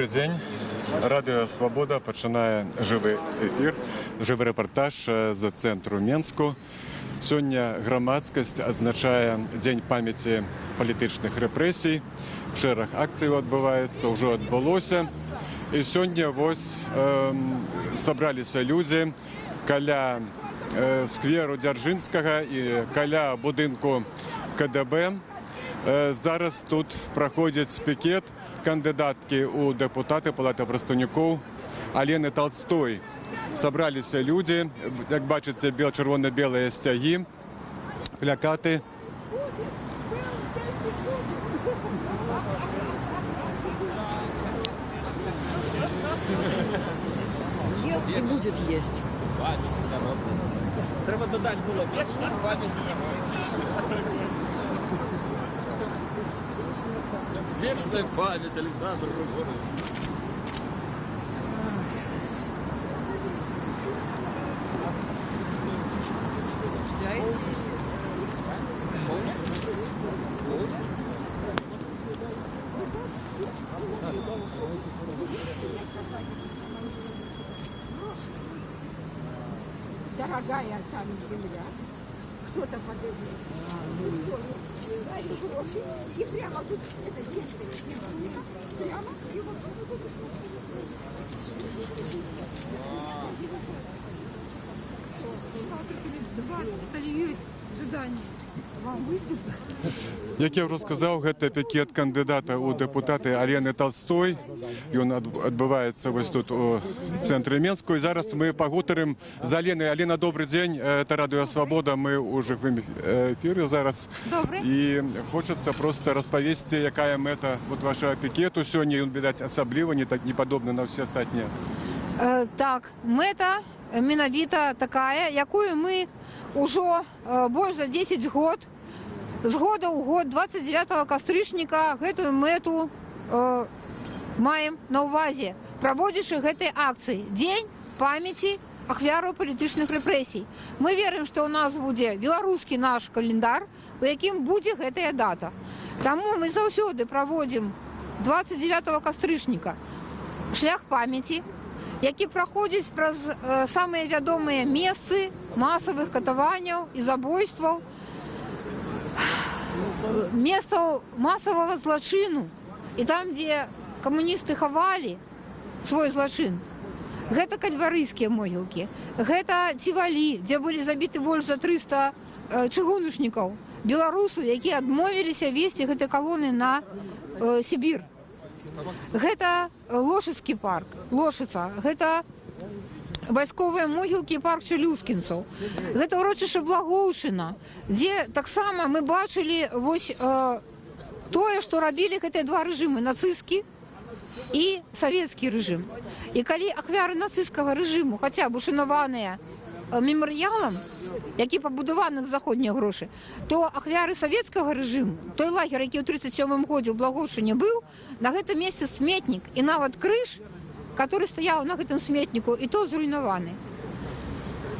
Добрый день. Радыё Свабода пачынае жывы эфір, жывы рэпартаж з цэнтру Менску. Сёння грамадскасць адзначае Дзень памяці палітычных рэпрэсій. Шэраг акцыяў адбываецца, ўжо адбылося. І сёння вось сабраліся людзі каля скверу Дзяржынскага і каля будынку КДБ. Зараз тут праходзіць пікет кандыдаткі ў дэпутаты Палаты прадстаўнікоў Алены Толстой. Сабраліся людзі, як бачыце, чырвона-белыя сцягі, плакаты. Ел и будет есть. Треба додати було вічна пам'ять народу. Вічна пам'ять Олександр Григорович. Ждайте. Дорогая там земля, кто-то подойдет, дает гроши, и прямо тут это детская фигура, прямо, и вот тут есть задание. Вам выступить? Як я ўжо сказаў, гэта пікет кандыдата ў дэпутаты Алены Толстой. Ён адбываецца вось тут у цэнтры Менску. І зараз мы пагутарым з Аленай. Алена, добрый дзень. Это Радыё Свабода. Мы ў жывым эфіры зараз. Добрый. І хочацца проста распавесці, якая мэта вот вашага пікету сёння. Ён, відаць, асабліва не падобны на ўсе астатнія. Так, мэта менавіта такая, якую мы ўжо больш за 10 год, з года ў год 29 кастрычніка гэтую мэту маем на ўвазе, праводзячы гэтай акцыі Дзень памяці ахвяраў палітычных рэпрэсій. Мы верым, што ў нас будзе беларускі наш календар, у якім будзе гэтая дата. Таму мы заўсёды праводзім 29 кастрычніка шлях памяці, які праходзіць праз самыя вядомыя месцы масавых катаванняў і забойстваў, месцаў масавага злачыну. І там, дзе камуністы хавалі свой злачын, гэта кальварыйскія могілкі, гэта Цівалі, дзе былі забіты больш за 300 чыгуначнікаў, беларусаў, якія адмовіліся весці гэтай калоны на Сібір. Гэта Лошыцкі парк, Лошыца, гэта вайсковыя могілкі парк Чалюскінцаў. Гэта ўрочышча Благоўшчына, дзе таксама мы бачылі вось тое, што рабілі гэтыя два рэжымы, нацысцкі і савецкі рэжым. І калі ахвяры нацысцкага рэжыму хаця б ушанаваныя мемарыялам, які пабудаваны з заходнія грошы, то ахвяры савецкага рэжыму, той лагер, які ў 37 годзе ў Благоўшчыне быў, на гэтым месцы сметнік і нават крыж, который стаяў на гэтым сметніку, і то зруйнаваны.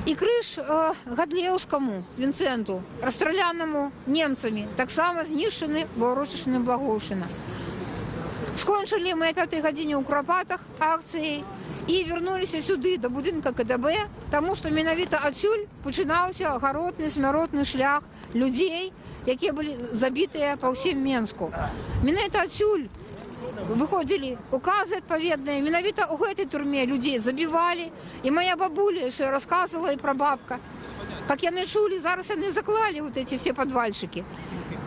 І крыж Гадлеўскаму Вінцэнту, расстралянаму немцамі, таксама знішчаны ва ўрочышчыне Благоўшчына. Скончылі мы о 5 гадзіне ў Курапатах акцыяй і вярнуліся сюды, да будынка КДБ, таму што менавіта адсюль пачынаўся агаротны, смяротны шлях людзей, якія былі забітыя па ўсім Менску. Менавіта адсюль выходзілі указы адпаведныя, менавіта ў гэтай турме людзей забівалі. І моя бабуля яшчэ расказвала, і прабабка, как яны чулі, зараз яны заклалі вот эти все падвальчыкі.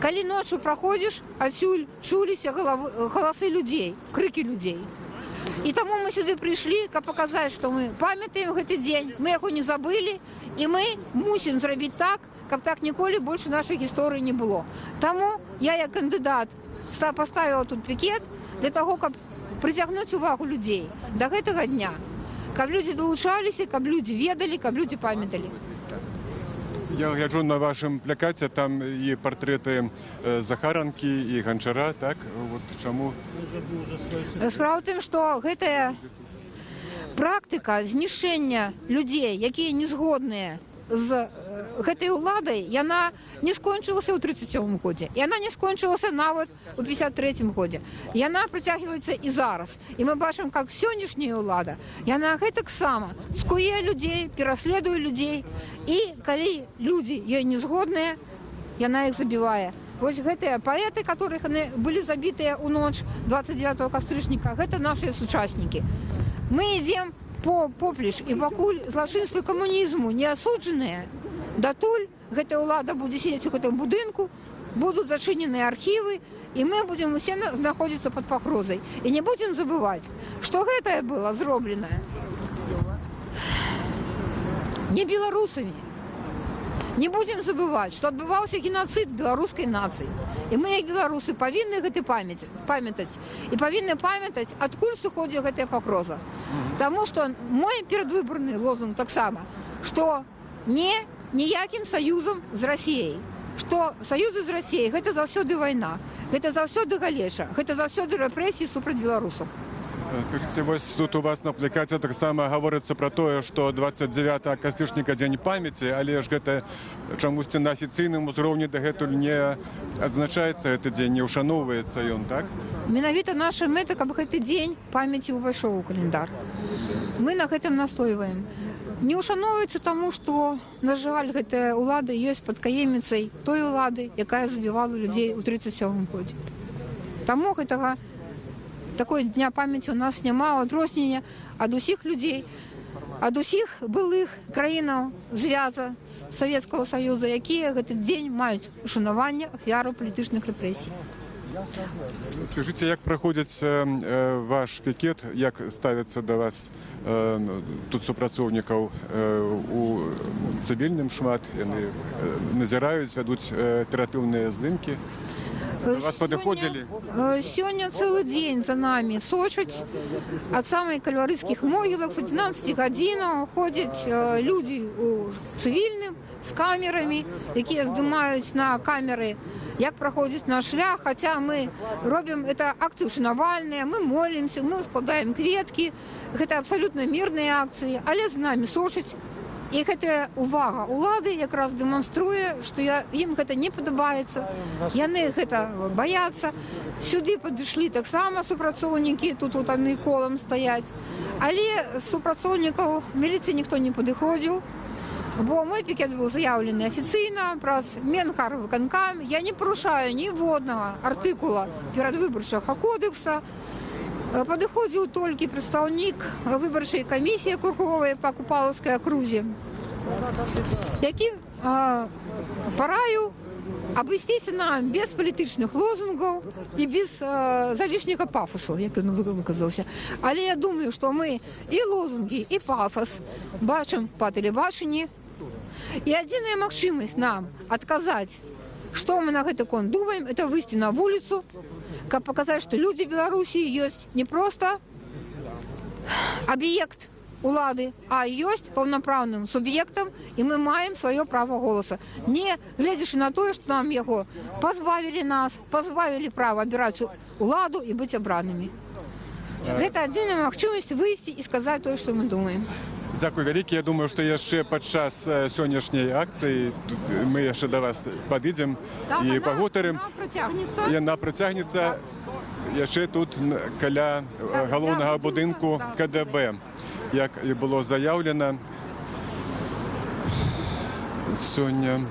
Калі ночью праходзіш, адсюль чуліся галасы людзей, крыкі людзей. І таму мы сюды прыйшлі, каб паказаць, што мы памятаем гэты дзень, мы яго не забылі, і мы мусім зрабіць так, каб так ніколі больш у нашай гісторыі не было. Таму я, як кандыдат, паставіла тут пікет для таго, каб прыцягнуць увагу людзей да гэтага дня, каб людзі далучаліся, каб людзі ведалі, каб людзі памяталі. Я гляджу на вашым плакаце, там і партрэты Захаранкі і Ганчара, так? Вот чаму? Справа ў тым, што гэтая практыка знішчэння людзей, якія не згодныя з гэтай уладай яна не скончылася ў 37 годзе, і яна не скончылася нават у 53 годзе. Яна працягваецца і зараз. І мы бачым, як сённяшняя ўлада, яна гэтак сама цкуе людзей, пераследуе людзей, і калі людзі ёй не згодныя, яна іх забівае. Вось гэтыя паэты, которых былі забітыя ў ноч 29 кастрычніка, гэта нашыя сучаснікі. Мы ідзем поплеч, і пакуль злачынствы камунізму не асуджаныя, датуль гэтая ўлада будзе сидзець у гэтым будынку, будуць зачыненыя архівы, і мы будзем усе знаходзіцца пад пагрозай. І не будзем забываць, што гэтае было зроблена не беларусамі. Не будзем забываць, што адбываўся геноцид беларускай нацыі. І мы, як беларусы, павінны гэта памятаць. І павінны памятаць, адкуль сыходзіла гэтая пагроза. Таму што мой перадвыбарны лозунг таксама, што ніякім саюзам з Расіяй. Што саюзы з Расіяй гэта заўсёды вайна, гэта заўсёды галеша, гэта заўсёды рэпрэсіі супраць беларусаў. Скажите, вось тут у вас на плакаце таксама гаворыцца пра тое, што 29 кастрычніка дзень памяці, але ж гэта чамусьці на афіцыйным узроўні дагэтуль не адзначаецца гэты дзень, не ўшаноўваецца ён, так? Менавіта наша мэта, каб гэты дзень памяці ўвайшоў у календар. Мы на гэтым настойваем. Не ўшаноўваецца таму, што, на жаль, гэтая ўлада ёсць спадкаемніцай той улады, якая забівала людзей у 37 годзе. Таму гэтага такой дня памяці у нас няма, адрознення ад усіх людзей, ад усіх былых краінаў звяза Савецкага Саюза, якія гэты дзень маюць ушанаванне ахвяраў палітычных рэпрэсій. Скажите, як праходзіць ваш пікет, як ставяцца да вас тут супрацоўнікаў у цывільным шмат, яны назіраюць, вядуць аператыўныя здымкі? Вас падыходзілі? Сёння цэлы дзень за намі сочаць. Ад самых кальварыйскіх могілак з 11 гадзінаў ходзяць людзі у цывільным з камерамі, якія здымаюць на камеры, як праходзіць наш шлях, хаця мы робім это акцыі ушанавальныя, мы молімся, мы складаем кветкі, гэта абсалютна мірныя акцыі, але з намі сочаць. І гэтая увага ўлады якраз дэманструе, што ім гэта не падабаецца, яны гэта баяцца. Сюды падышлі таксама супрацоўнікі, тут яны колам стаяць. Але з супрацоўнікаў міліцыі ніхто не падыходзіў, бо мой пікет быў заяўлены афіцыйна праз Менхарвыканкам. Я не парушаю ніводнага артыкула перадвыбарчага кодекса. Падыходзіў толькі прадстаўнік выбарчай камісіі акруговай па Купалаўскай акрузе, які параіў абысціся нам без палітычных лозунгаў і без залішняга пафасу, як ён выказаўся. Але я думаю, што мы і лозунгі, і пафас бачым па тэлебачанні. І адзіная магчымасць нам адказаць, што мы на гэты конт думаем, это выйсці на вуліцу, каб паказаць, што людзі Беларусі ёсць не проста аб'ект улады, а ёсць паўнапраўным суб'ектам, і мы маем сваё права голаса. Не гледзячы на тое, што нам яго пазбавілі нас, пазбавілі права абіраць уладу і быць абранымі. Гэта адзіная магчымасць выйсці і сказаць тое, што мы думаем. Дзякуй вялікі. Я думаю, што яшчэ падчас сённяшняй акцыі мы яшчэ да вас падыдзем і пагутарым. Яна працягнецца яшчэ тут каля галоўнага будынку КДБ, як і было заяўлена сёння.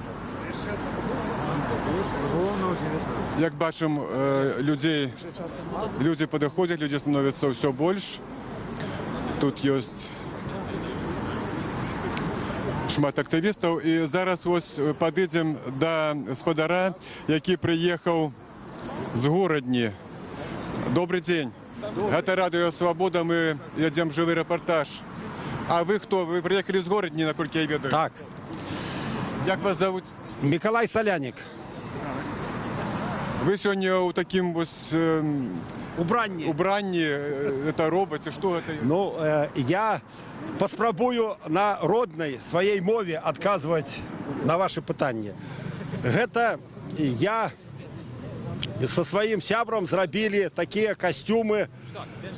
Як бачым, людзі падыходзяць, людзі становяцца ўсё больш. Тут ёсць шмат актывістаў. І зараз вось падыдзем да гаспадара, які прыехаў з горадні. Добрый дзень. Гэта радыё Свабода, мы ядзем жывы рэпартаж. А вы хто? Вы прыехалі з горадні, наколькі я ведаю? Так. Як вас зовут? Миколай Соляник. Вы сёння ў такім вось убранні, это робаце, што гэта? Ну, я паспрабую на роднай сваёй мове адказваць на ваши пытанні. Гэта я со сваім сябрам зрабілі такія касцюмы,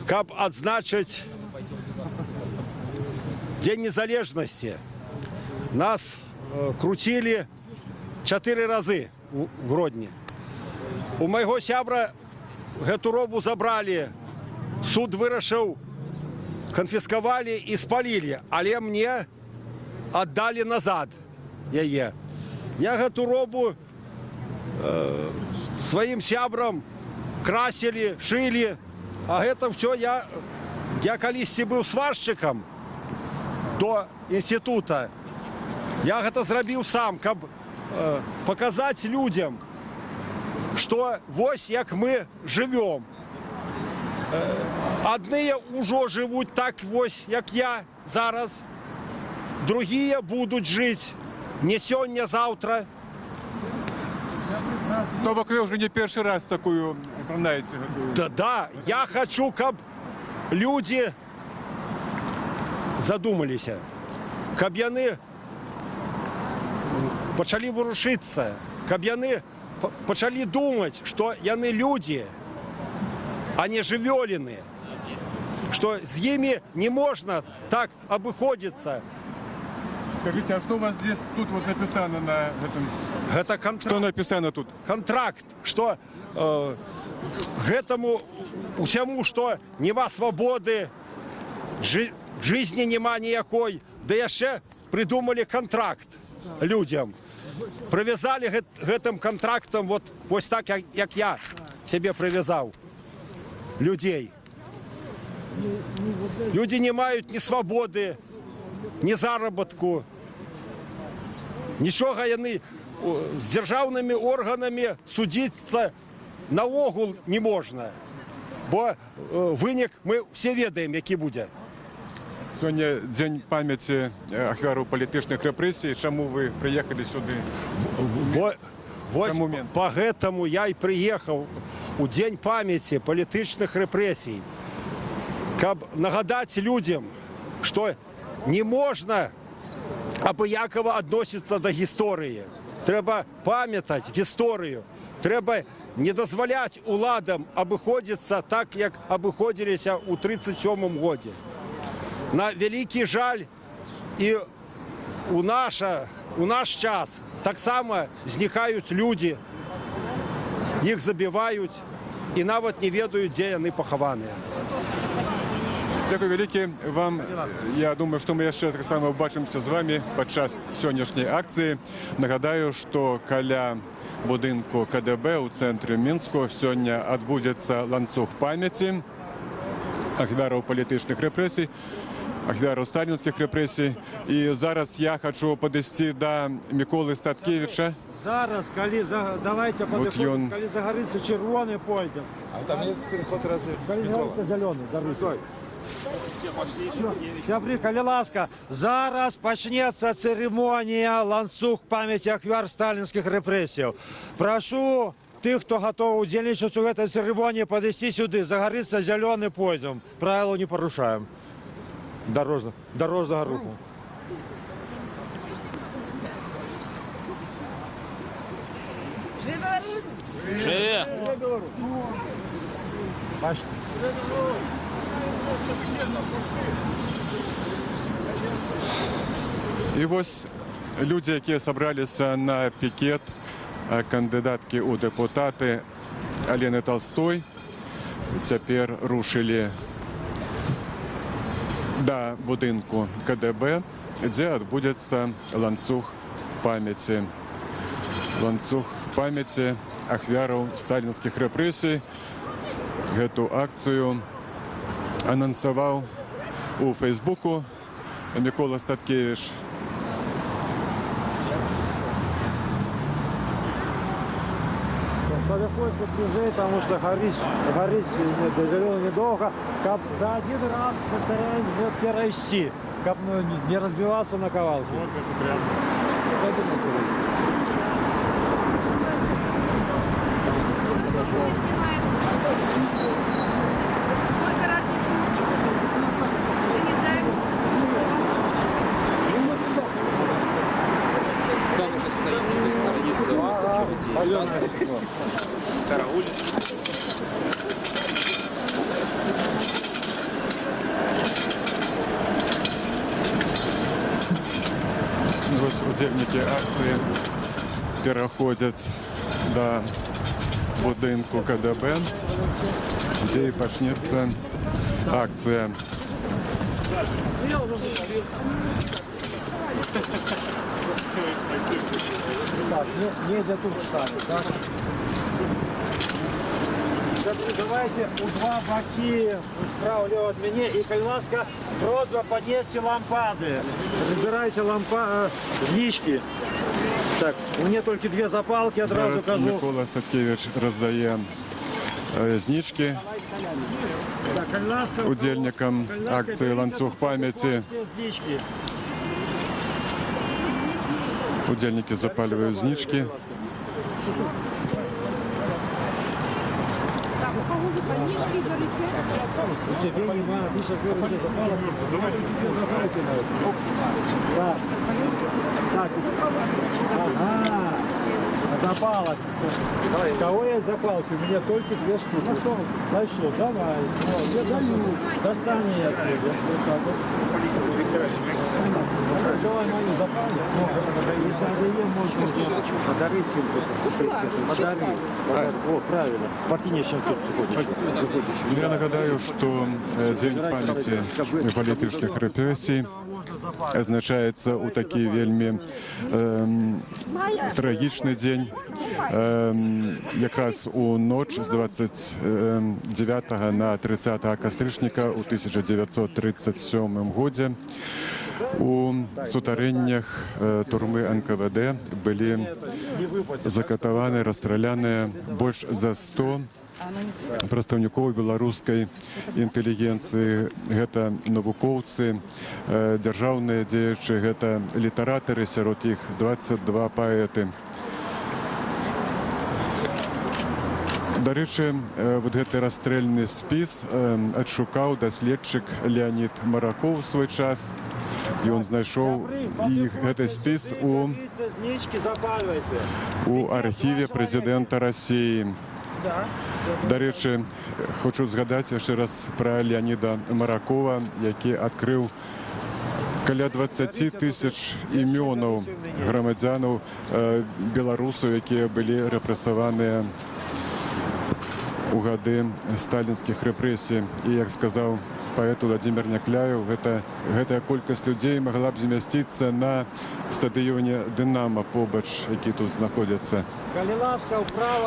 каб адзначыць Дзень незалежнасці. Нас крутили 4 разы в Гродні. У майго сябра гэту робу забрали, суд вырашыў, канфіскавалі і спалілі, але мне аддалі назад яе. Я гэту робу сваім сябрам красілі, шылі, а гэта ўсё я калісьці быў сваршчыкам до інстытута. Я гэта зрабіў сам, каб паказаць людзям, што вось як мы жывём. Адныя ўжо жывуць так вось, як я зараз. Другія будуць жыць не сёння, заўтра. То бок вы уже не першы раз такую выпраўляеце. Да, я хочу, каб людзі задумаліся, каб яны пачалі варушыцца, каб яны пачалі думаць, што яны людзі, а не жывёліны, што з імі не можна так абыходзіцца. Скажите, а что у вас здесь тут вот написано на этом? Гэта Что контракт, написано тут? што гэтаму усяму, што нема свабоды, жизни нема ніякой, да яшчэ придумали контракт людям. Привязали гэтым контрактам вось так, як я себе привязал людей. Люди не мають ні свободи, ні заробітку. Нічога яны з дзяржаўнымі органамі судзіцца наогул не можна. Бо вынік мы все ведаем, які будзе. Сёння дзень памяці ахвяраў палітычных рэпрэсій. Чаму вы прыехалі сюды? Вось Чаму Менск? поэтому я і прыехаў у дзень памяці палітычных рэпрэсій, каб нагадаць людям, што не можна абыякова адносіцца да гісторыі. Трэба памятаць гісторыю. Трэба не дазваляць уладам абыходзіцца так, як абыходзіліся ў 1937 годзе. На вялікі жаль і у наш час таксама знікаюць людзі, іх забіваюць і нават не ведаюць, дзе яны пахаваныя. Дякую вялікі вам. Я думаю, што мы яшчэ таксама ўбачымся з вами падчас сённяшняй акцыі. Нагадаю, што каля будынку КДБ ў цэнтры Мінску сёння адбудзецца ланцуг памяці ахвяраў палітычных рэпрэсій, ахвяраў сталінскіх рэпрэсій. І зараз я хочу падысці да Міколы Статкевіча. Зараз, давайте подыходим, коли загорится червоный, пойдем. А там есть переход разве? Коли загорится зеленый, стой. Калі ласка, зараз почнется церемонія ланцуг памяти ахвяр сталинских репрессий. Прошу тых, кто готов удзельнічаць у этой церемонии, подойти сюда. Загорится зеленый, пойдем. Правила не порушаем. Дорожного руху. Живе! І вось людзі, якія сабраліся на пікет кандыдаткі ў дэпутаты Алены Толстой, цяпер рушылі да будынку КДБ, дзе адбудзецца ланцуг памяці. Ланцуг памяці ахвяраў сталінскіх рэпрэсій. Гэту акцыю анансаваў у Фейсбуку Мікола Статкевіч. Подходите ближе, потому что горить недолго. Как за один раз повторяем перейти, как не разбиваться на ковалке. Вот это прям. Там уже стоит очереди. Караулит. Ось удзельнікі акцыі пераходзяць да будынку КДБ, дзе і пачнецца акцыя. Так, не для тут ставить, так? Давайте у два боки, справа, лево от меня, и Кальнаска просьба поднести лампады. Забирайте знички. Так, у меня только две запалки, одразу Зараз кажу. Микола Садкевич роздає знічки Так, Кальнаска, удзельнікам акції «Ланцюг пам'яті». все знички. Удзельнікі запалюють знічки. Так, у кого вы поднижки говорите? Тебе не надо, ты шофер уже запалок. Так. Так. Ага. Запалок. Кого есть запалки? У меня только две штуки. Нашел, давай. Я даю. Достань я оттуда. Вот так вот. Давай мою запалку. Подарить им. Подари. О, правильно. Покинешь им тут заходишь. Я нагадаю, што Дзень памяці палітычных рэпрэсій азначаецца ў такі вельмі трагічны дзень. Якраз у ноч з 29 на 30 кастрычніка ў 1937 годзе у сутарэннях турмы НКВД былі закатаваны, расстраляныя больш за 100 прадстаўнікоў беларускай інтэлігенцыі. Гэта навукоўцы, дзяржаўныя дзеячы, гэта літаратары, сярод іх 22 паэты. Дарэчы, вот гэты расстрэльны спіс адшукаў даследчык Леонид Маракоў у свой час. Ён знайшоў і гэты спіс у архіве прэзідэнта Расіі. Дарэчы, хочу згадаць яшчэ раз пра Леоніда Маракова, які адкрыў каля 20 тысяч імёнаў грамадзянаў беларусаў, якія былі рэпрэсаваныя у гады сталінскіх рэпрэсій. І, як сказаў паэт Владзімір Някляеў, гэтая колькасць людзей магла б змясціцца на стадыёне «Дынамо» побач, які тут знаходзяцца.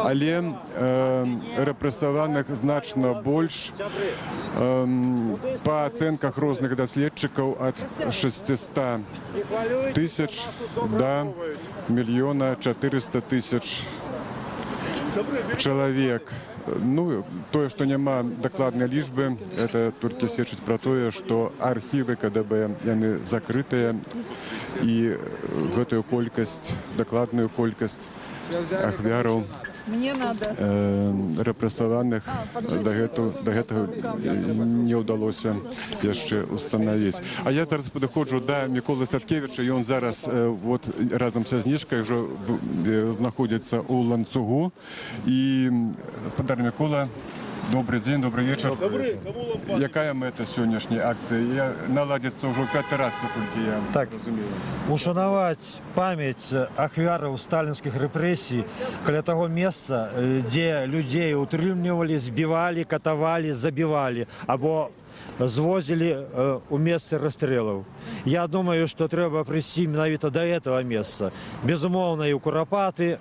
Але рэпрэсаваных значна больш. Па ацэнках розных даследчыкаў ад 600 тысяч да 1 400 000 чалавек. Ну, тое, што няма дакладнай лічбы, это толькі сведчыць пра тое, што архівы КДБ яны закрытыя, і гэтую колькасць, дакладную колькасць ахвяраў рэпрэсаваных да гэтага не ўдалося яшчэ ўстанавіць. А я зараз падыходжу да Міколы Садкевіча, ён зараз вот разам са знічкай ўжо знаходзіцца ў ланцугу. І падар Мікола, добрый дзень, добрый вечар. Якая мэта сённяшняй акцыі? Наладзіцца ўжо 5-й раз, толькі я разумею. Ушанаваць памяць ахвяраў сталінскіх рэпрэсій каля таго месца, дзе людзей утрымлівалі, збівалі, катавалі, забівалі або звозілі у месцы расстрэлаў. Я думаю, што трэба прыйсці менавіта да этого месца. Безумоўна, і ў Курапаты,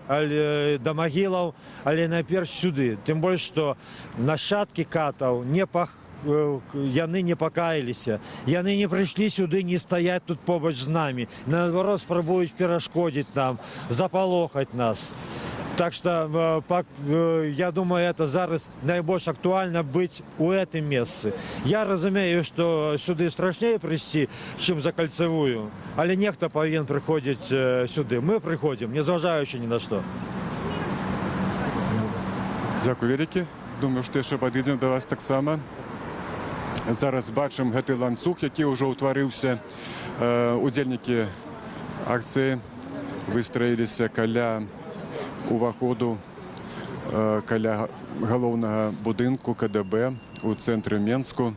да магілаў, але найперш сюды. Тым больш, што нашчадкі катаў яны не пакаяліся. Яны не прыйшлі сюды не стаяць тут побач з намі. Наадварот, спрабуюць перашкодзіць нам, запалохаць нас. Так что, я думаю, это зараз найбольш актуальна быць у гэтым месцы. Я разумею, што сюды страшней прыйсці, чым за кальцавую, але нехта павінен прыходзіць сюды. Мы прыходзім, не зважаючы ні на што. Дзякуй вялікі. Думаю, што яшчэ падыдзем да вас таксама. Зараз бачым гэты ланцуг, які ўжо ўтварыўся. Удзельнікі акцыі выстраіліся каля уваходу, каля галоўнага будынку КДБ у цэнтры Менску.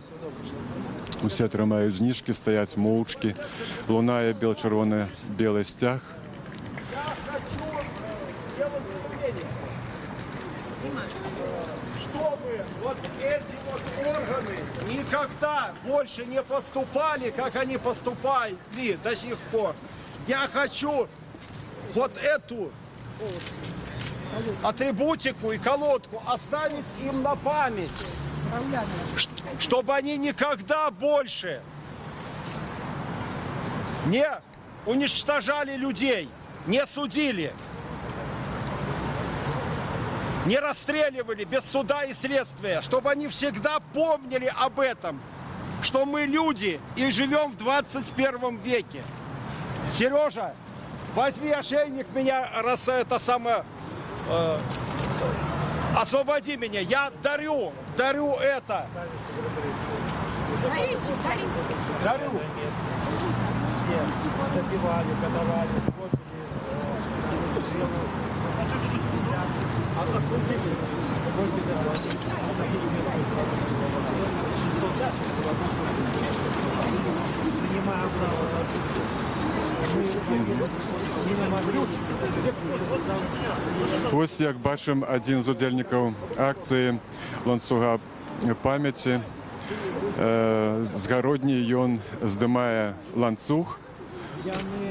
Усе тримають зніжки, стоять мовчки. Лунає біло-червоно-білий стяг. Чтобы вот эти вот органы никогда больше не поступали, как они поступали до сих пор. Я хочу вот эту атрибутику и колодку оставить им на память, чтобы они никогда больше не уничтожали людей, не судили, не расстреливали без суда и следствия, чтобы они всегда помнили об этом, что мы люди и живем в 21 веке. Сережа, возьми ошейник меня, раз это самое, освободи меня, я дарю это. Дарите. Дарю. Запивали, подавали, Ось, як бачимо, один з удільників акції ланцюга пам'яті. Згородній він здимає ланцюг,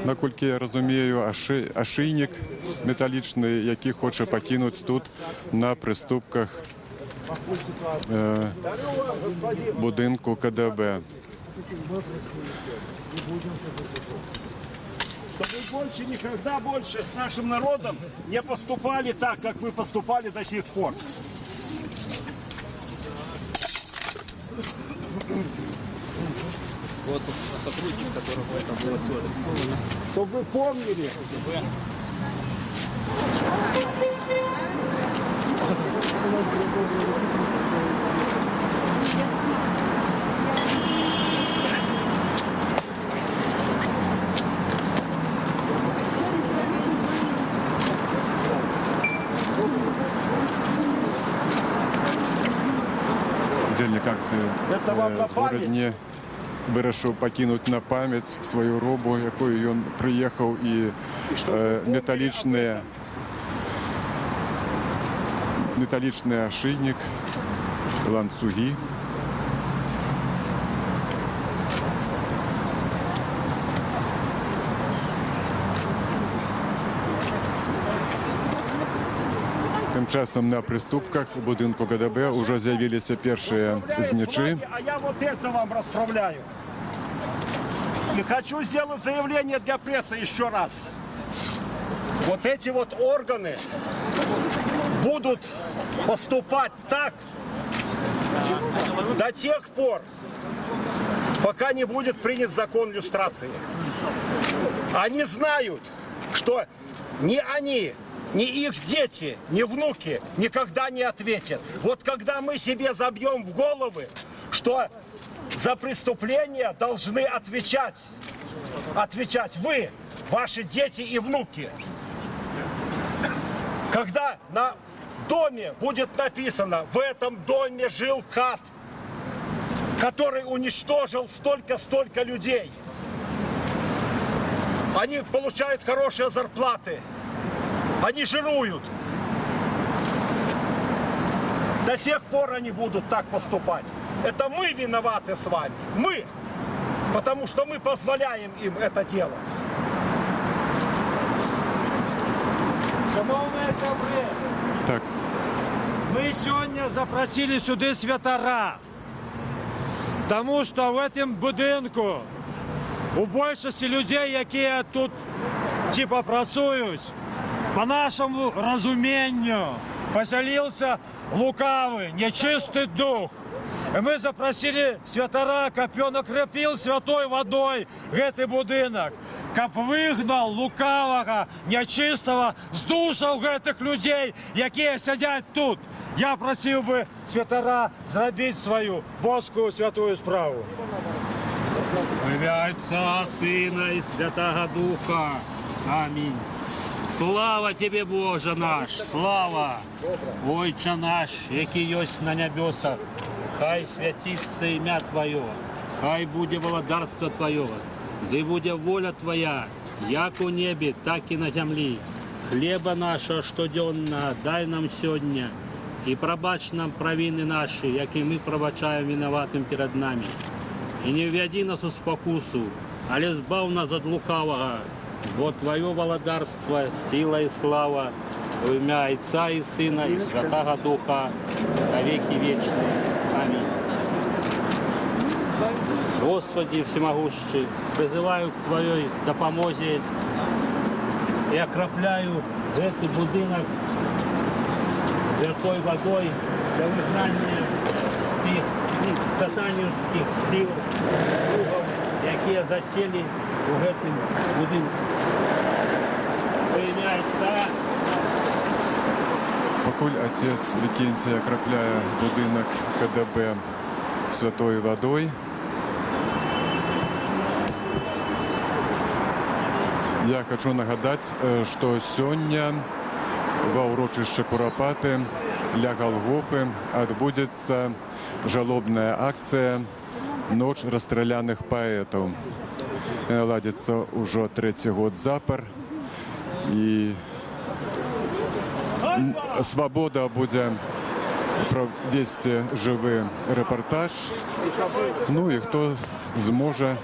накільки я розумію, ошейник металічний, який хоче покинути тут на приступках будинку КДБ. Чтобы больше никогда больше с нашим народом не поступали так, как вы поступали до сих пор. Вот сотрудник, которого это было все адресовано. Чтобы вы помнили. Удільник акції з Городні вирішив покинути на пам'ять свою робу, якою він приїхав, і металічний ошейник, ланцюги. Тим часом на приступках будинку КДБ вже з'явилися перші знічі. А я вот это вам расправляю. И хочу сделать заявление для прессы еще раз. Вот эти вот органы будут поступать так до тех пор, пока не будет принят закон люстрации. Они знают, что ни они, ни их дети, ни внуки никогда не ответят. Вот когда мы себе забьем в головы, что за преступления должны отвечать вы, ваши дети и внуки. Когда на доме будет написано: в этом доме жил кат, который уничтожил столько людей. Они получают хорошие зарплаты. Они жируют. До тех пор они будут так поступать. Это мы виноваты с вами. Мы. Потому что мы позволяем им это делать. Шановні собри, Так, ми сьогодні запросили сюди святара, тому що в цьому будинку у більшості людей, які тут типа працюють, по нашому розумінню поселився лукавий, нечистий дух. И мы запросили святара, щоб він окрепив святой водой цей будинок, щоб вигнав лукавого, нечистого з душів цих людей, які сидять тут. Я просив би святара зробити свою божську святую справу. В ім'я Отця, Сина і Святого Духа. Амінь. Слава Тебе, Боже наш, слава! Отче наш, який єсть на небесах, хай святиться ім'я Твоє, Хай буде володарство Твоє, да буде воля Твоя, як у небі, так і на землі. Хлеба нашого щоденного дай нам сьогодні, і пробач нам провини наші, як і ми пробачаємо винуватим перед нами. І не введи нас у спокусу, але збав нас від лукавого, бо Твоє володарство, сила і слава, в ім'я Отця і Сина, і Святого Духа, на віки вічні. Амінь. Господи всемогущий, призываю к Твоей допомозі и окропляю этот будинок святой водой для вигнання тих сатанинських сил, слугов, які засели у гэтым будинку. Во ім'я Отця. Покуль отец Викентий окропляє будинок КДБ святою водой, я хочу нагадати, що сьогодні в урочище Куропати для Голгофи відбудеться жалобная акция «Ночь расстрелянных поэтов». Ладится уже третий год запар. И «Свобода» буде провести живий репортаж. Ну і хто зможе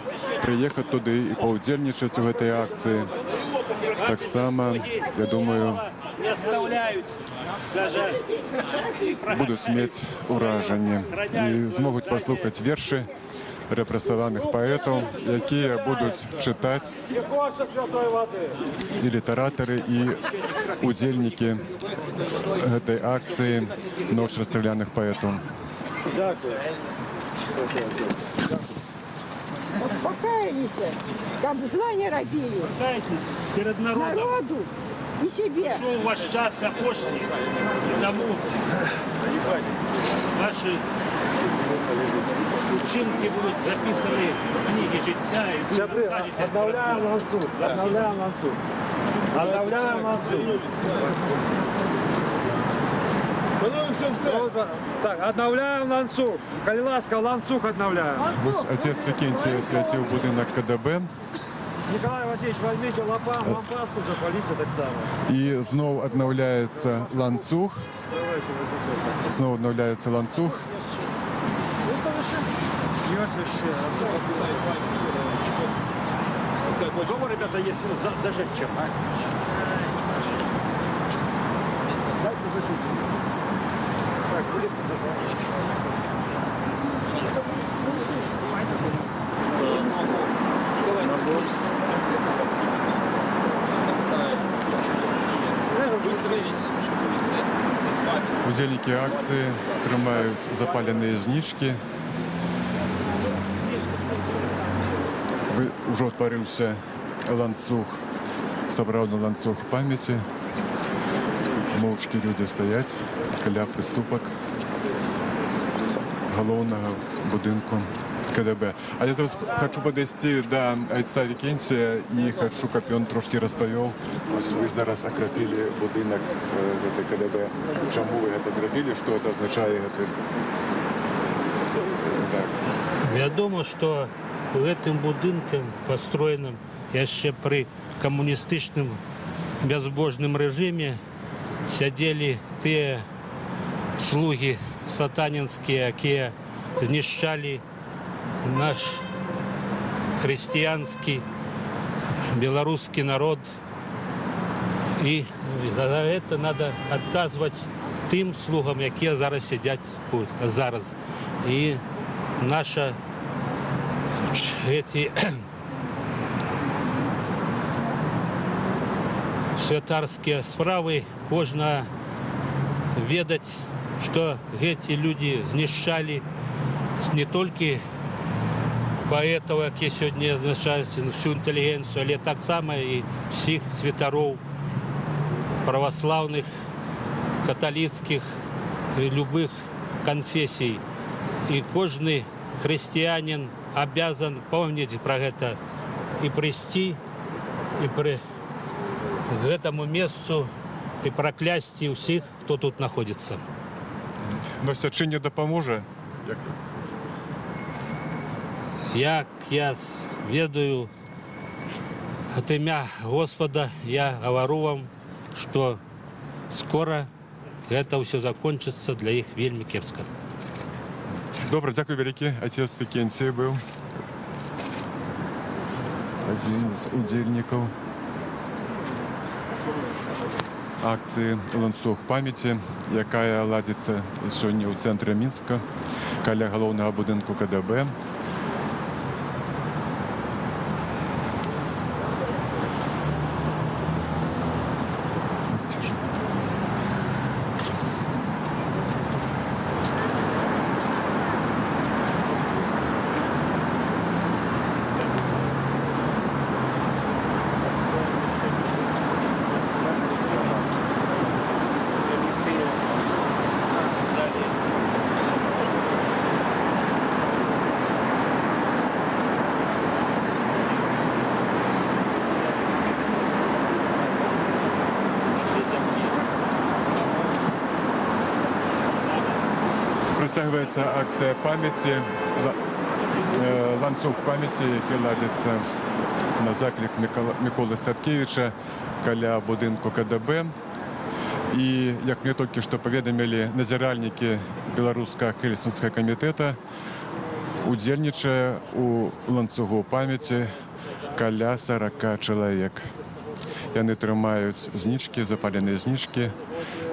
приїхати туди і поудзельничати у цій акції. Так само, я думаю, будуть мати ураження і зможуть послухати вірші репресованих поетів, які будуть читати і літератори, і удільники цієї акції «Ночь розстріляних поетів». Покаялись, как зла не робили. Кайтесь перед народом. Народу и себе. Пришел ваш час опошли, и тому ваши учинки будуть записані в книги життя. І ви розкажете. Обновляем ланцуг, обновляем ланцуг. Обновляем ланцуг. Так, обновляем ланцуг. Коли ласка, ланцуг обновляем. Ось отець Викентій освятив будинок КДБ. Николай Васильевич, возьмите лампадку, запалите так само. І знову відновляється ланцюг. Знову відновляється ланцюг. Дома, ребята, есть зажечь чем, а? Дайте зажечь. Так, будет Удільники акції тримають запалені знижки. Уже утворився ланцюг, собравний ланцюг пам'яті. Мовчки люди стоять біля приступок головного будинку КДБ. А я зараз хочу підійти до отця Викентія і хочу, щоб він трошки розповів. Ось ви зараз окропили будинок КДБ. Чому ви це зробили? Що це означає? Так. Я думаю, що этим будинком, построенным еще при коммунистичном безбожном режиме, сидели те слуги сатанинские, які знищали наш христианский, белорусский народ. И за это надо отказывать тим слугам, які зараз сидять тут, зараз. І наша эти святарские справы можно ведать, что эти люди знищали не только поэтов, які сьогодні означаються всю інтелігенцію, але так само і всіх святарів православних, католицьких, любых конфесій. І кожен християнин обязан помнить про это и прийти, и при этому месту, и проклясти всех, кто тут находится. Но чи не допоможе? Як я ведаю от ім'я Господа, я говорю вам, що скоро это все закончится для іх вельми кепска. Добре, дякую велике. Отець Викентій був один з удільників акції «Ланцюг пам'яті», яка ладиться сьогодні у центрі Мінська, каля головного будинку КДБ. Притягується акція пам'яті, ланцюг пам'яті, який ладиться на заклик Миколи Статкевича каля будинку КДБ. І, як мені тільки що повідомили назиральники Білоруського Хельсінського комітету, удзельнічає у ланцюгу пам'яті каля 40 чоловік. Яны трымаюць знічкі, запаленыя знічкі,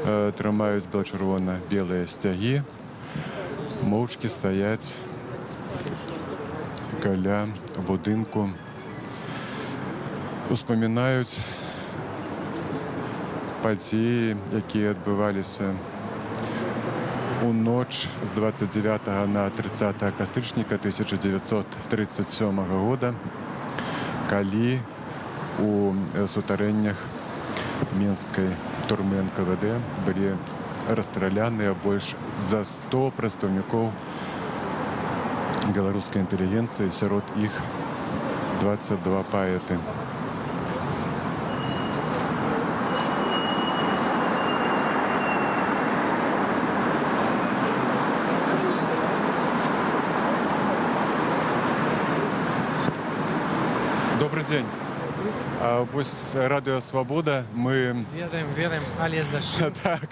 трымаюць бело-чырвона-белыя сцягі, моўчкі стаяць каля будынку, успамінаюць падзеі, якія адбываліся у ноч з 29 на 30 кастрычніка 1937 года, калі у сутарэннях Мінскай турмы НКВД былі расстраляныя больш за 100 прадстаўнікоў беларускай інтэлігенцыі, сярод іх 22 паэты. Добрый день. Вось Радыё Свабода, мы Ведаем, але з дажджу. так,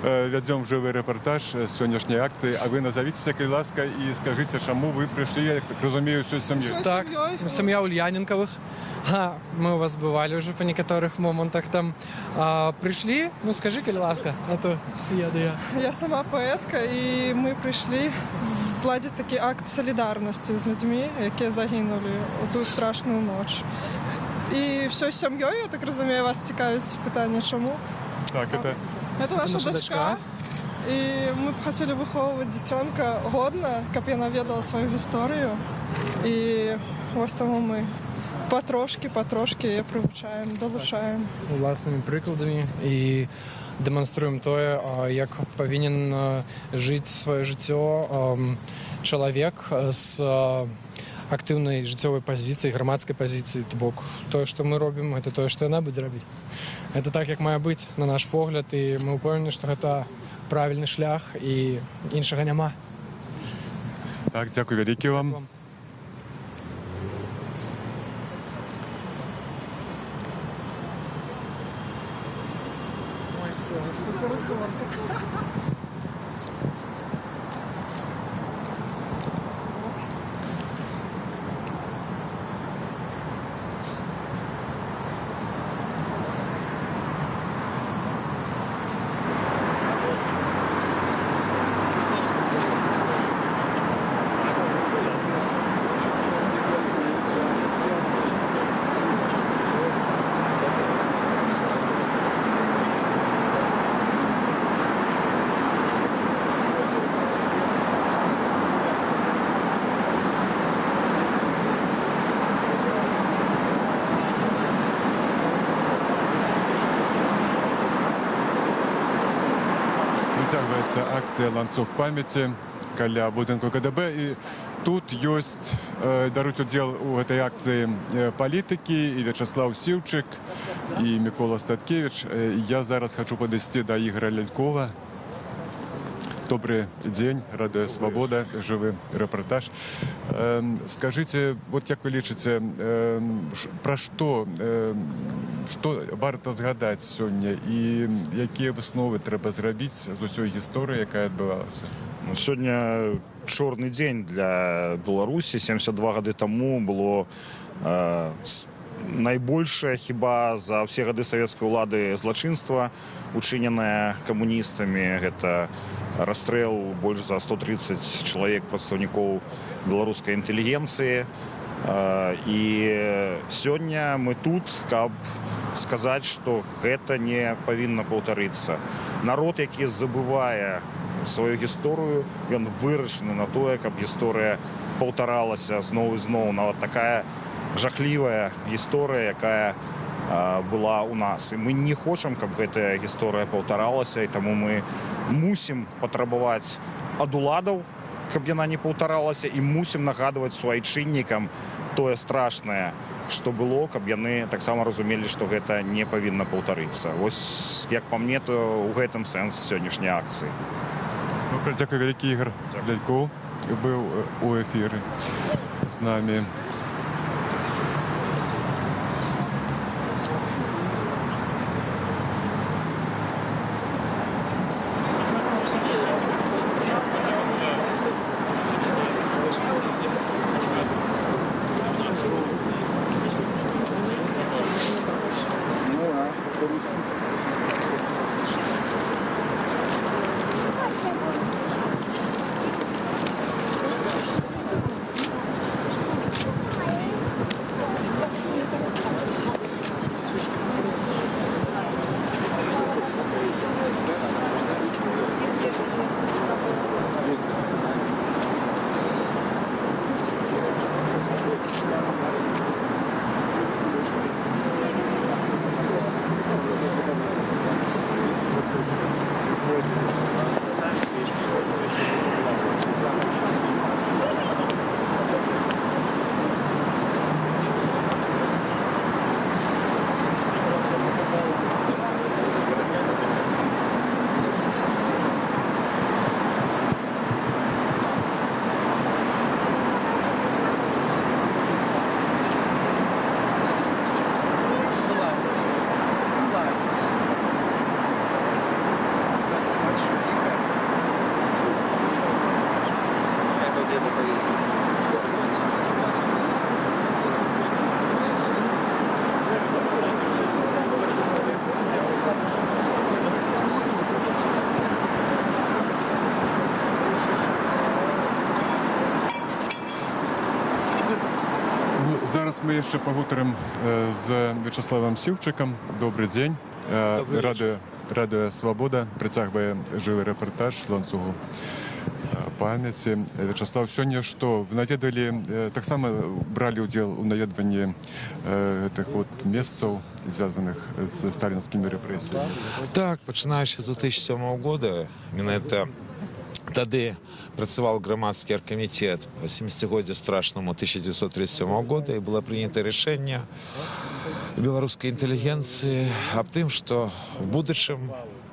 вядзём жывы рэпартаж сённяшняй акцыі, а вы назовіцеся, калі ласка, і скажыце, чаму вы прыйшлі, я так разумею, ўсёй сям'ёй. Так, сям'я Ульяненковых. Мы у вас бывалі ўжо па некаторых момантах там. Прыйшлі, ну скажы, калі ласка, а то съеду я. Я сама поэтка, і ми прийшли зладити такий акт солідарності з людьми, які загинули у ту страшну ніч. І всією сім'єю, я так розумію, вас цікавить питання, чому? Так, это... Це наша наша дочка. дочка. І ми б хотіли виховувати дитинка годно, щоб вона відала свою історію. І ось тому ми потрошки її привчаємо, долучаємо. Власними прикладами і демонструємо те, як повинен жити своє життя чоловік з активной жыццёвай пазіцыі, грамадскай пазіцыі, то бок тое, што мы робім, это тое, што яна будзе рабіць. Это так, як мае быць, на наш погляд, і мы ўпэўнены, што гэта правільны шлях і іншага няма. Так, дзякуй вялікі вам. Працягваецца акцыя «Ланцуг памяці» каля будынку КДБ. І тут ёсць, бяруць удзел у гэтай акцыі палітыкі і Вячаслав Сіўчык, і Мікола Статкевич. Я зараз хачу падысці да Ігора Лялькова. Добрый день, Радио Свобода, живий репортаж. Скажите, вот як ви лічыце, пра што варта згадаць сёння і якія высновы трэба зрабіць з усёй гісторыі, якая адбывалася? Сёння чорны дзень для Беларусі. 72 гады таму было найбольшае хіба за ўсе гады савецкай улады злачынства, учыненае камуністамі. Гэта расстрэл больш за 130 чалавек прадстаўнікоў беларускай інтэлігенцыі. І сёння мы тут, каб сказаць, што гэта не павінна паўтарыцца. Народ, які забывае сваю гісторыю, ён вырашаны на тое, каб гісторыя паўтаралася зноў і зноў. Нават такая жахлівая гісторыя, якая была ў нас. І мы не хочам, каб гэтая гісторыя паўтаралася, і таму мы мусім патрабаваць ад уладаў, каб яна не паўтаралася, і мусім нагадваць суайчыннікам тое страшнае, што было, каб яны таксама разумелі, што гэта не павінна паўтарыцца. Вось, як па мне, то ў гэтым сэнс сённяшняй акцыі. Дякую вялікі, Ігор Лялькоў быў у эфіры з намі. Зараз ми ще поговоримо з В'ячеславом Сівчиком. Добрий день. Радіо Свобода притягує живий репортаж ланцюгу пам'яті. В'ячеслав, сьогодні що? Ви навідали, так само брали уділ у навідуванні тих от місців, зв'язаних з сталінськими репресіями? Так, починаючи з 2007 року, Тады працаваў грамадскі аргкамітет па 70годдзю страшнаму 1937 года, і было прынята рашэнне беларускай інтэлігенцыі аб тым, што в будучым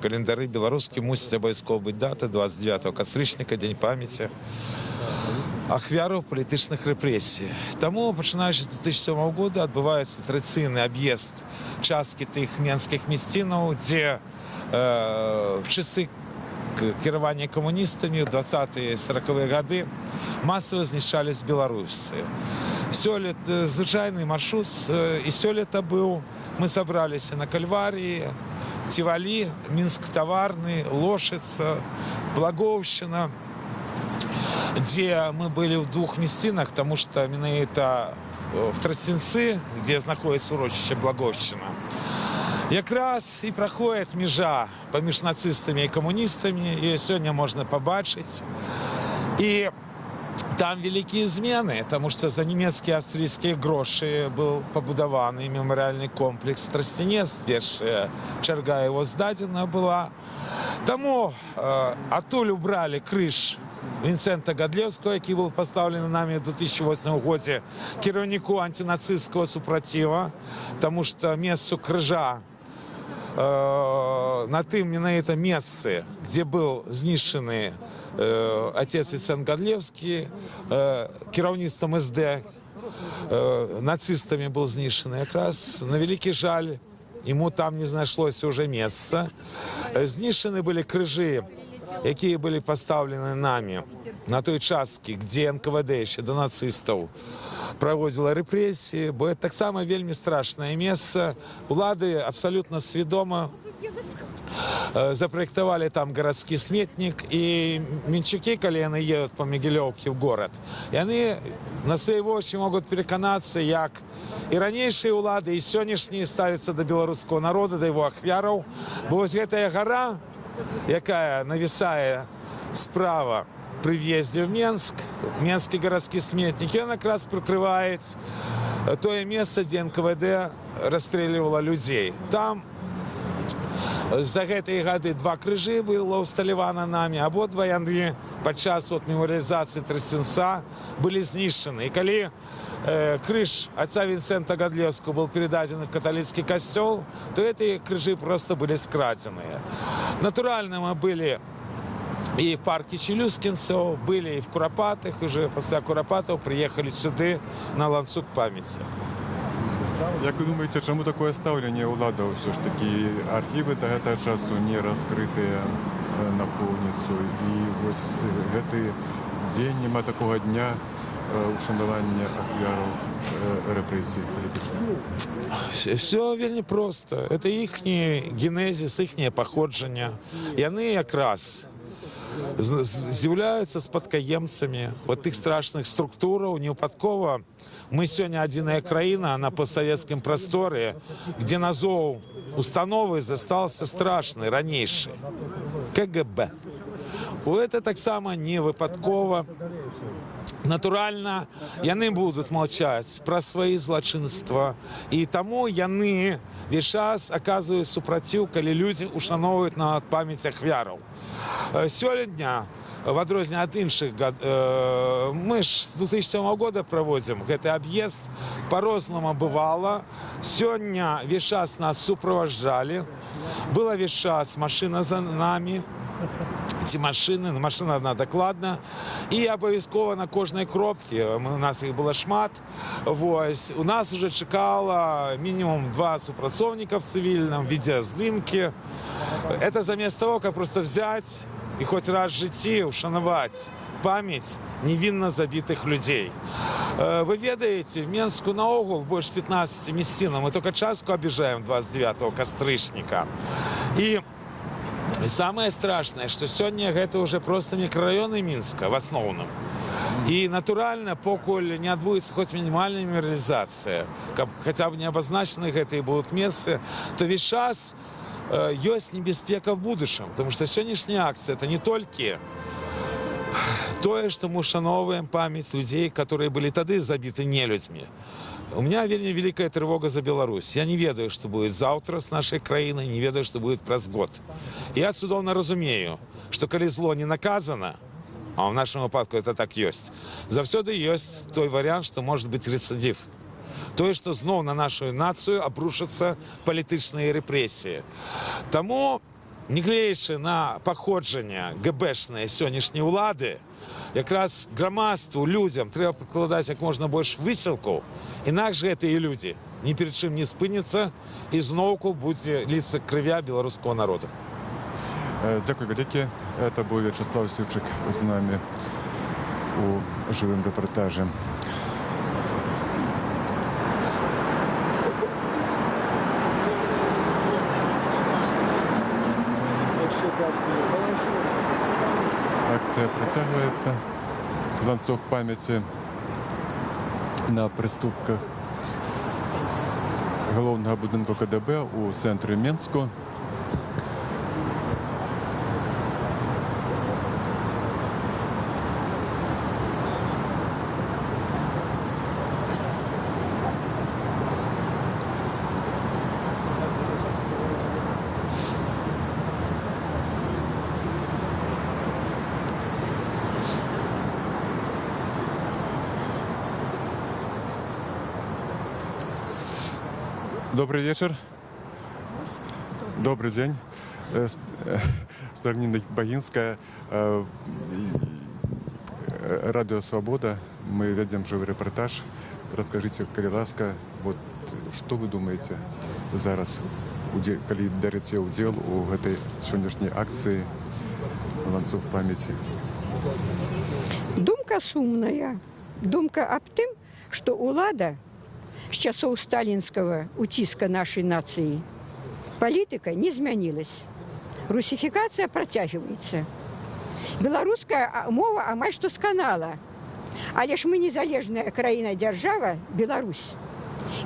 календары беларускі мусіць абавязкова быць дата 29 кастрычніка, дзень памяці ахвяраў палітычных рэпрэсій. Таму, пачынаючы з 2007 года, адбываецца традыцыйны аб'езд часткі тых менскіх мясцінаў, дзе в часы кіравання камуністамі ў 20-е 40-е гады масава знішчались беларусы. Сёлета звычайны маршрут і сёлета быў. Мы сабраліся на Кальваріі, Цівалі, Мінск-Таварны, Лошыца, Благоўшчына, дзе мы былі ў двух мясцінах, таму што менавіта в Трасцінцы, дзе знаходзіцца урочышча Благоўшчына, якраз і праходзіць мяжа паміж нацыстамі і камуністамі, і сёння можна пабачыць. І там вялікія змены, таму што за нямецкія аўстрыйскія грошы быў пабудаваны мемарыяльны комплекс Трасцінец, першая чарга яго здадзена была. Таму адтуль убралі крыж Вінцэнта Гадлеўскага, які быў пастаўлены намі ў 2008 годзе кіраўніку антынацысцкага супраціва, таму што месцу крыжа на тым менавіта месцы, дзе быў знішчаны отец Віцент Гадлевскі, кіраўніцтвам СД, нацыстамі был знішчаны. Якраз на вялікі жаль, ему там не знайшлося уже месца. Знішчаны былі крыжы, якія былі пастаўлены намі на той часткі, дзе НКВД яшчэ да нацыстаў праводзіла рэпрэсіі, бо это таксама вельмі страшнае месца. Улады абсалютна свядома запраектавалі там гарадскі сметнік, і менчукі, калі яны едуць па Могілёўкі ў горад, яны на свае вочы могуць пераканацца, як і ранейшыя ўлады, і сённяшнія ставяцца да беларускага народа, да яго ахвяраў. Бо вось гэтая гара, якая навісае справа при въезде в Менск, Менскі гарадскі сметнік, ён якраз прыкрывае тое месца, дзе НКВД расстрэльвала людзей. Там за гэтыя гады 2 крыжы было ўсталявана намі, абодва яны падчас мемарыялізацыі Трасцінца былі знішчаны. І калі крыж отца Вінцента Гадлевского был передаден в католический костел, то эти крыжи просто были скраденные. Натурально мы были и в парке Челюскинцев, были и в Куропатах, уже после Куропатов приехали сюда на ланцуг памяти. Як ви думаєте, чому таке ставлення улада? Все ж таки архіви до гэтага часу не раскрытыя напоўніцу. І вось гэты дзень, нема такого дня ушанавання ахвяраў рэпрэсій палітычных. Все вельмі просто. Это іхні генезіс, іхняе паходжанне. Яны якраз з'яўляюцца спадкаемцамі вот тых страшных структураў. Невыпадкова мы сёння адзіная краіна на постсавецкім прасторы, где назоў установы застался страшны, ранейшы КГБ. Это таксама не выпадкова. Натуральна, яны будуць маўчаць пра свае злачынства, і таму яны весь час аказваюць супраціў, калі людзі ушаноўваюць нават памяць ахвяраў. Сёлетня, в адрозненне ад іншых мы ж з 2007 года праводзім гэты аб'езд, па-рознаму бывала. Сёння весь час нас суправаджалі, была весь час машына за намі, ці машыны, машына одна дакладна, і абавязкова на кожнай кропкі, у нас іх было шмат, вось, у нас уже чакала мінімум 2 супрацоўніка в цывільным, відеаздымкі. Это замест того, как просто взять и хоть раз в житті ушанаваць памяць невинно забитых людей. Вы ведаете, в Менску наогул больше 15 мясцінаў, мы только частку обижаем 29 кастрычніка. И самое страшное, что сегодня это уже просто микрорайоны Минска в основном. И натурально, покуль не отбудется хоть минимальная мемориализация, хотя бы не обозначены гэтые будут месцы, то весь час есть небяспека в будущем. Потому что сегодняшняя акция это не только то, что мы ушановываем память людей, которые были тады забиты нелюдьми. У меня вельмі великая тревога за Беларусь. Я не ведаю, что будет завтра с нашей краиной, не ведаю, что будет праз год. Я цудоўна разумею, что калі зло не наказано, а в нашем выпадку это так есть, заўсёды есть той вариант, что может быть рецидив. Тое, што зноў на нашу нацыю абрушацца палітычныя рэпрэсіі. Таму, нягледзячы на паходжанне ГБшнай сённяшняй улады, якраз грамадству, людзям трэба прыкладаць як можна больш высілкаў, інакш гэтыя людзі ні перад чым не спыняцца і зноўку будзе ліцца крывя беларускага народу. Дякую вялікі. Это быў Вячеслав Сіўчык з намі у жывым рэпартажы. Акція працягваецца. Ланцуг памяці на прыступках галоўнага будынку КДБ у цэнтры Менску. Добрый вечер. Добрый день. Справнина Багинская, Радио Свобода. Мы ведем живой репортаж. Расскажите, коли ласка, вот что вы думаете зараз, коли берете удел у этой сегодняшней акции «Ланцуг памяти»? Думка сумная. Думка об тем, что улада с часов сталинского утиска нашей нации политика не изменилась. Русификация протягивается. Белорусская мова амаль что сканала. Але ж мы незалежная краіна держава Беларусь.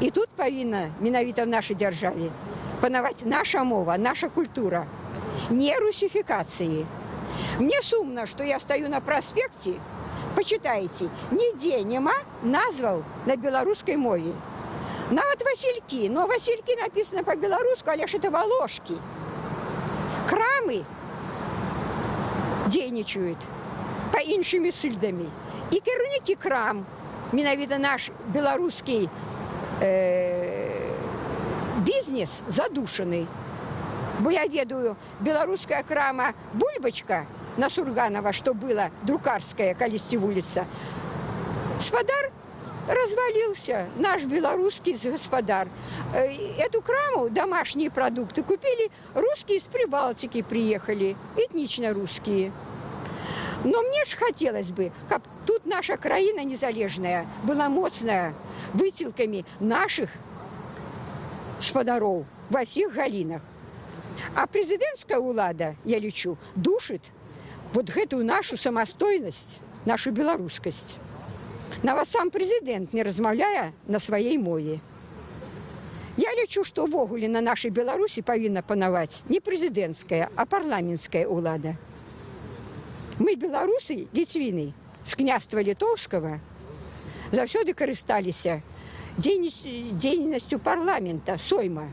И тут повинна, менавіта в нашей державе, панаваць наша мова, наша культура. Не русификации. Мне сумно, что я стою на проспекте, почитайте, нигде нема назвал на белорусской мове. Нават Васильки, но Васильки написано по-белорусски, але ж это Волошки. Крамы дзейнічаюць по іншымі сыльдамі. І кіраўнікі крам, менавіта наш беларускі бізнес задушаны. Бо я ведаю, беларуская крама «Бульбачка» на Сурганова, что было, друкарская, калісьці вуліца, гаспадар развалился, наш белорусский господар. Эту краму, домашние продукты, купили русские из Прибалтики, приехали, этнично русские. Но мне ж хотелось бы, как тут наша краіна незалежная была моцная выцілками наших гаспадароў во всех галинах. А президентская улада, я лечу, душит вот эту нашу самостойность, нашу белорусскость. Нават сам президент не размаўляе на своей мове. Я лечу, что ввогуле на нашей Беларуси повинна панаваць не президентская, а парламентская улада. Мы, белорусы, ліцвіны, з княства літоўскага, заўсёды карысталіся дзейнасцю парламента, сойма.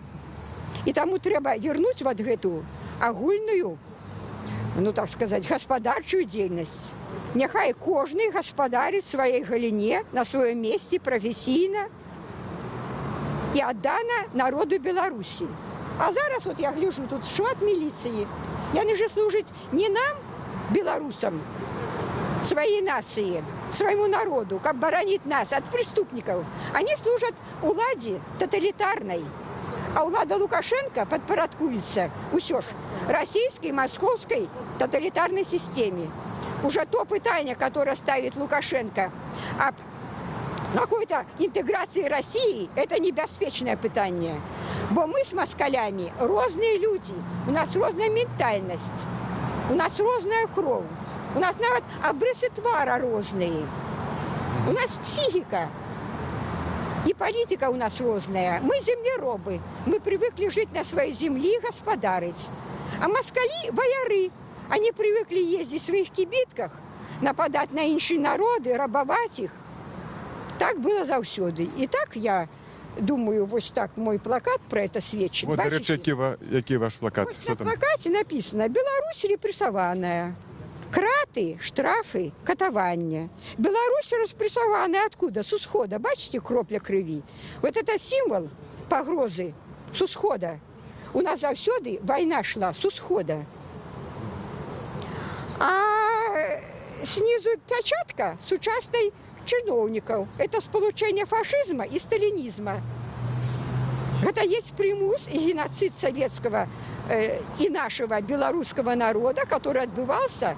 И тому трэба вернуть вот эту агульную, ну так сказать, гаспадарчую дзейнасць. Няхай кожны гаспадарыць сваёй галіне на сваём месте прафесійна і аддана народу Беларусі. А зараз вот я гляжу, тут шмат міліцыі. Яны же служаць не нам, белорусам, своей нации, своему народу, как баранить нас от преступников. Они служат уладе тоталитарной. А улада Лукашенко подпорядкуется усё ж российской, московской тоталитарной системе. Уже то пытание, которое ставит Лукашенко об какой-то интеграции России, это небяспечное пытание. Бо мы с москалями разные люди, у нас разная ментальность, у нас разная кровь, у нас нават обрысы твара разные, у нас психика. И политика у нас разная. Мы землеробы. Мы привыкли жить на своей земле и господарить. А москали – бояры. Они привыкли ездить в своих кибитках, нападать на іншие народы, рабовать их. Так было заўсёды. И так я думаю, вот так мой плакат про это сведчит. Вот, до речі, який ваш плакат? Вот Що на там? плакате написано «Беларусь репрессованная». Краты, штрафы, катавання. Беларусь распрессованная откуда? С усхода. Бачите, кропля крови? Вот это символ погрозы с усхода. У нас завсёды война шла с усхода. А снизу печатка сучасной чиновников. Это сполучение фашизма и сталинизма. Это есть примус и геноцид советского и нашего белорусского народа, который отбывался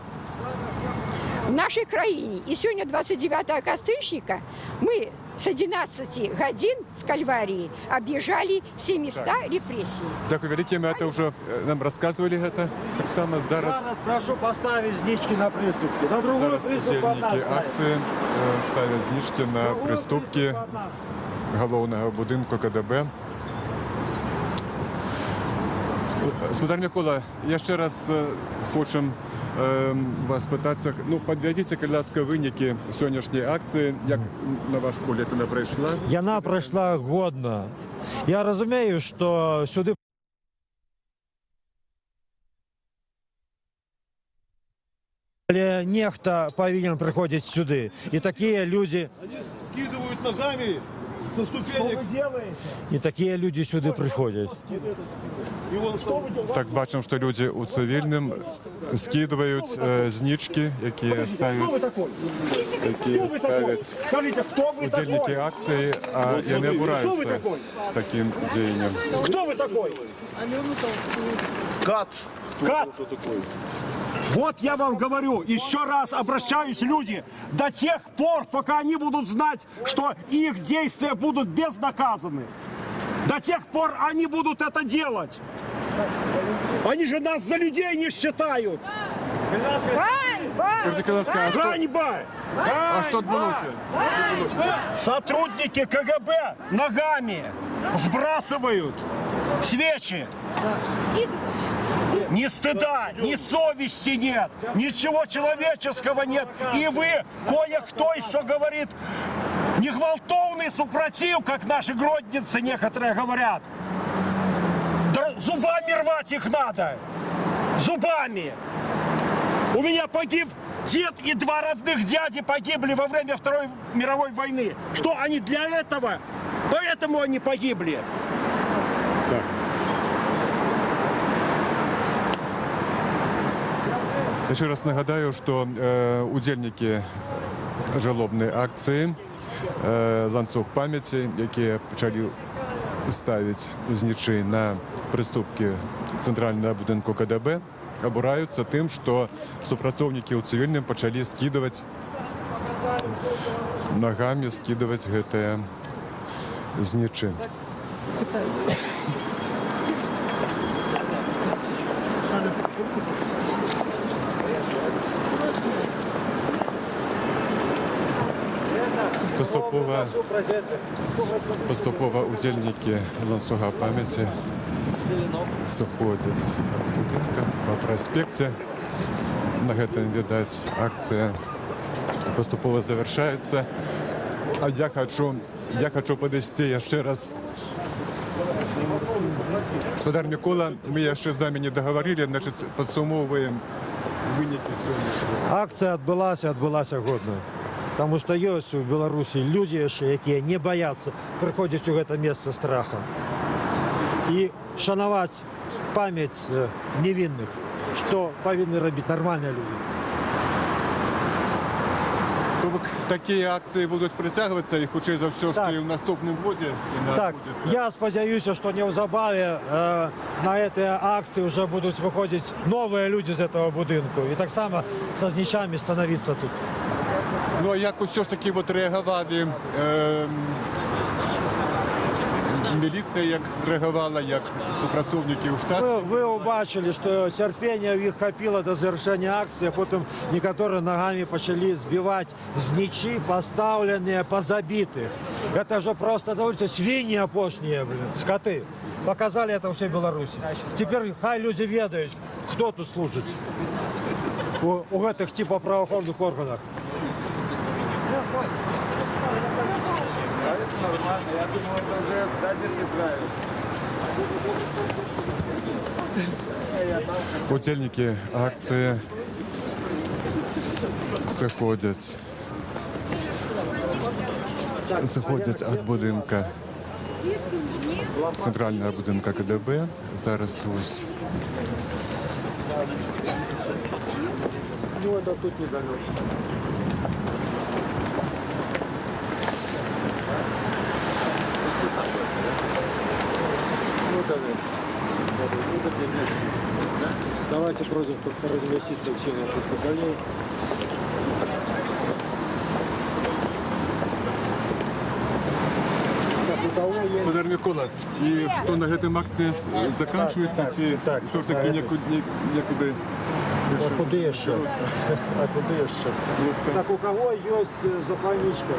в нашей краине. И сегодня, 29 кастрычника, мы с 11 годин с Кальварии объезжали все места репрессий. Дякую велике, ми це вже нам розказували это. Так само зараз прошу поставить знички на приступки. На другую зараз удільники акції ставлять знижки на приступки головного будинку КДБ. Господар Микола, я ще раз хочу вас питатися, ну, підведіть, будь ласка, виніки сьогоднішньої акції, як, на ваш погляд, вона пройшла? Яна пройшла годно. Я розумію, що сюди але нехта повинен приходить сюди. І такі люди Они скидывают ногами Со ступенек. І такі люди сюди приходять. Так бачимо, що люди у цивільному скидують знічки, які ставлять Скажите, кто вы удільники такой? акції, а і не обураються таким діянням. Кто вы такой? Кат. Кат. Вот я вам говорю, еще раз обращаюсь, люди, до тех пор, пока они будут знать, что их действия будут безнаказаны, до тех пор они будут это делать. Они же нас за людей не считают. Скажіть, будь ласка, Ганьба! а що відбулося? Сотрудники КГБ ногами сбрасывают свечи. Ни стыда, ни совести нет, ничего человеческого нет. И вы, кое-кто еще говорит, не гвалтовный супротив, как наши гродницы некоторые говорят. Да зубами рвать их надо. Зубами. У меня погиб дед и 2 родных дяди погибли во время Второй мировой войны. Что они для этого? Поэтому они погибли. Ще раз нагадаю, що удільники жалобної акції «Ланцюг пам'яті», які почали ставити знічі на приступки центрального будинку КДБ, обураються тим, що супрацовники у цивільному почали скидувати ногами, скидувати гэты знічі. Поступово удільники ланцюга пам'яті заходять від будинка по проспекті. На гэтым, відаць, акція поступово завершається. А я хочу подвести яшчэ раз. Господар Микола, мы яшчэ з вами не договорили, значит, подсумовуем вынікі сьогоднішнього. Акція відбулася годно. Тому що є у Білорусі люди, які не бояться приходять у це місце страхом. І шанувати пам'ять невинних, що повинні робити нормальні люди. Такі акції будуть притягуватися і, хоча за все, що і в наступному році Так, я сподіваюся, що незабаром на цій акції вже будуть виходити нові люди з цього будинку. І так само зі знічами становитися тут. Ну, а як все ж таки реагували, міліція як реагувала, як супрацовники у штаті? Ви побачили, що терпіння їх хапило до завершення акції, а потім некоторі ногами почали збивати знічі, поставлені по забитих. Це вже просто довольно свині опошні, скоти. Показали це всій Білорусі. Тепер хай люди ведають, хто тут служить у цих типу правоохоронних органах. Нормально, я думаю, это уже в заднице правильно. Удільники акції заходять від будинка, центрального будинка КДБ. Зараз ось. Ну, это тут недалеко. Давайте просим разместиться все наших поколений. Господар Микола, і що на гэтым акції закінчується, ці все ж таки некуди? А куди ще? А куди ще? Так у кого є запальничка?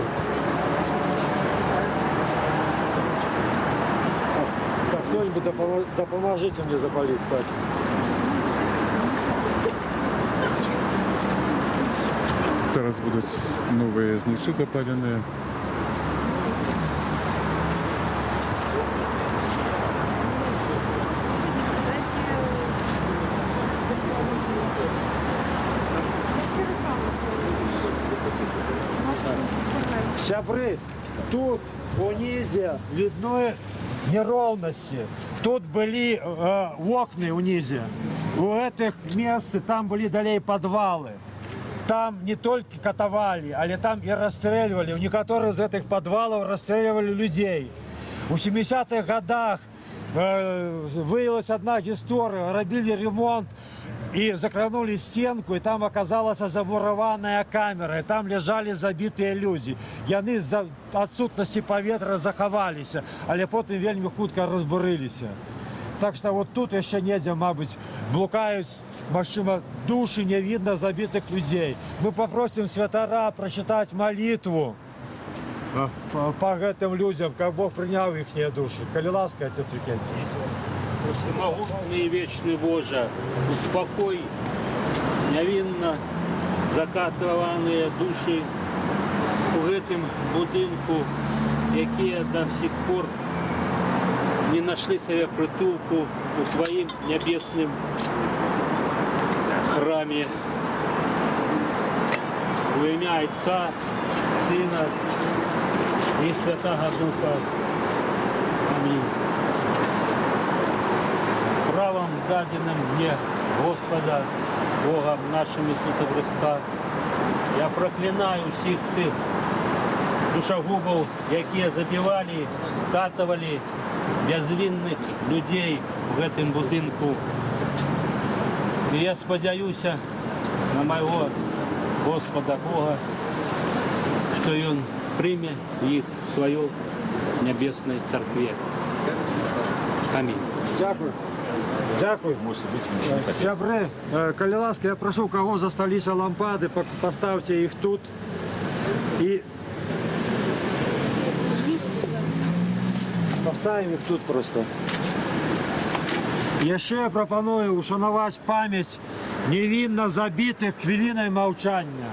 Так, кто-нибудь допоможите мне запалить, Катя. Зараз будуть нові знічі запалені. Сябры, тут в унизе видны неровности. Тут были окна унизе. У этих мест там были далее подвалы. Там не только катовали, але там и расстреливали. У некоторых из этих подвалов расстреливали людей. У 70-х годах выявилась одна история. Робили ремонт и закранули стенку, и там оказалась замурованная камера. И там лежали забитые люди. Яны за отсутности поветра заховались, але потом вельми хутко разбурились. Так что вот тут еще недзе, мабуть, блукают, максима, души, не видно забитых людей. Мы попросим святара прочитать молитву по этим людям, как Бог принял их души. Коли ласка, отец Викентий. Всемогутний і вічний Боже, успокой невинно закатовані душі у гэтым будинку, які до сих пор не нашли себе притулку у твоїм небесним храмі. У ім'я Отця, Сина і Святого Духа. Амінь. Правом даденным мне Господа, Бога нашим Иисуса Христа, я проклинаю всіх тих душогубов, які забивали, катували безвинних людей в этом будинку. І я сподіваюся на моего Господа Бога, що Він прийме їх в свою небесной церкві. Амінь. Дякую. Дякую. Сябры, коли ласка, я прошу, кого засталися лампады, поставьте их тут. И поставим их тут просто. Еще я пропоную ушанувати пам'ять невинно забитих хвилиною мовчання.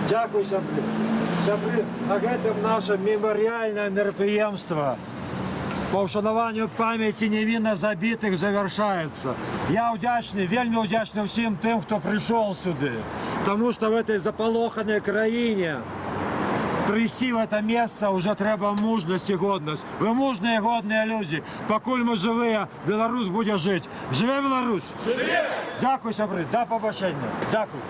Дякую, сябры. Сябры, на гэтым наше меморіальне мерапрыемства по ушанованию памяти невинно забитых завершается. Я удячный, вельми удячный всем тем, кто пришел сюда. Потому что в этой заполоханной краине прийти в это место уже треба мужность и годность. Вы мужные и годные люди. Покуль мы живые, Беларусь будет жить. Живе Беларусь! Живе! Дякую, сябры. До побачення. Дякую.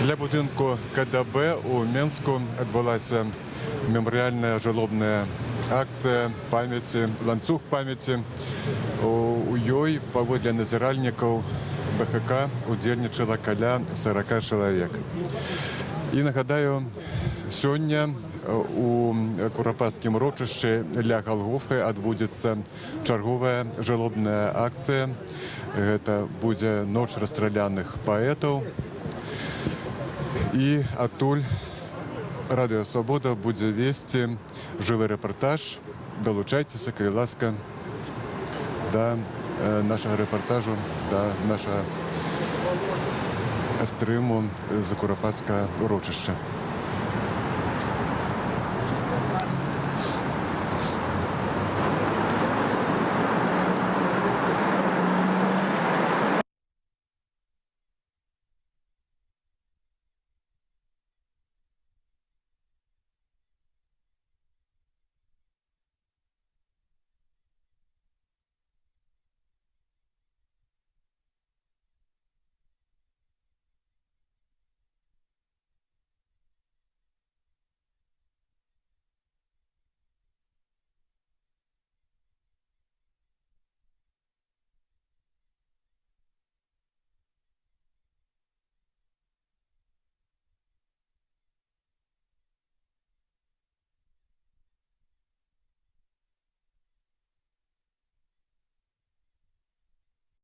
Для будинку КДБ у Менску відбулася меморіальна жалобна акція пам'яті, ланцюг пам'яті. У ёй, паводле назіральнікаў БХК, удзельнічала каля 40 чалавек. І нагадаю, сёння у Курапатскім урочышчы ля Галгофы адбудзецца чарговая жалобная акцыя. Гэта будзе ноч расстраляных паэтаў. І адтуль Радыё Свабода будзе весці жывы рэпартаж. Далучайцеся, калі ласка, да нашага рэпартажу, да нашага стрыму з Курапатскага урочышча.